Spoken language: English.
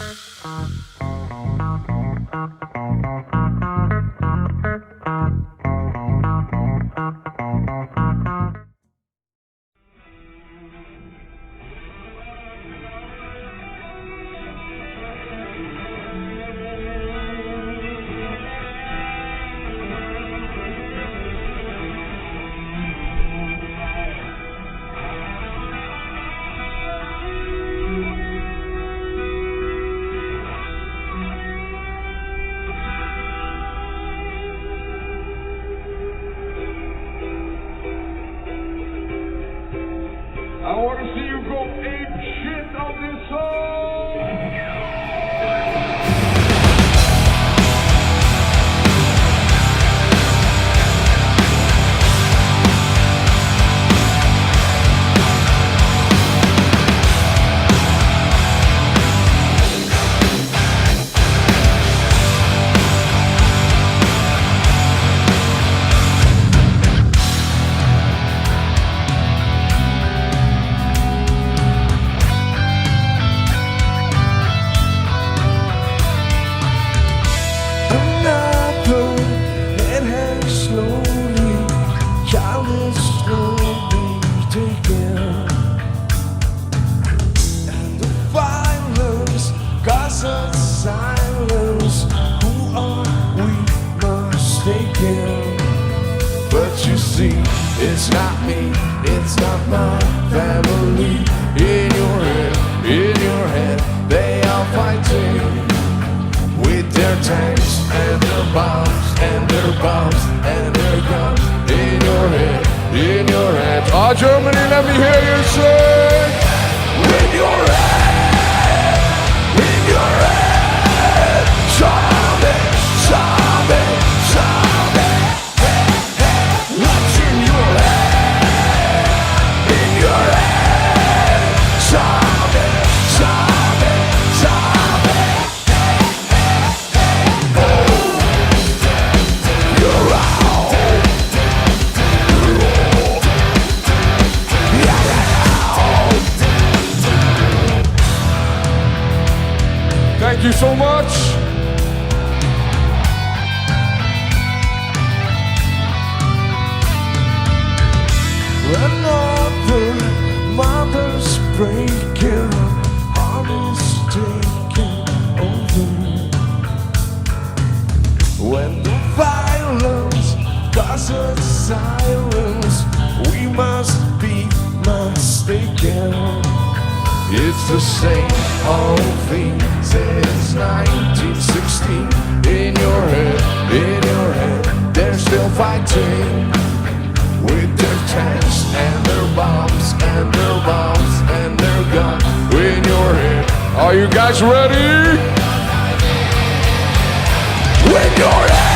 I want to see you go ape shit on this song. But you see, it's not me, it's not my family. In your head, they are fighting with their tanks and their bombs and their bombs and their guns. In your head. Oh, Germany, let me hear you say, in your head, in your head, zombie, zombie, zombie. What's in your head? In your head, zombie, zombie, zombie. You're out. Thank you so much. Another mother's breaking, heart is taking over. When the violence causes silence, we must be mistaken. It's the same old thing since 1916. In your head, they're still fighting with their tanks and their bombs and their bombs and their guns. In your head, are you guys ready? In your head.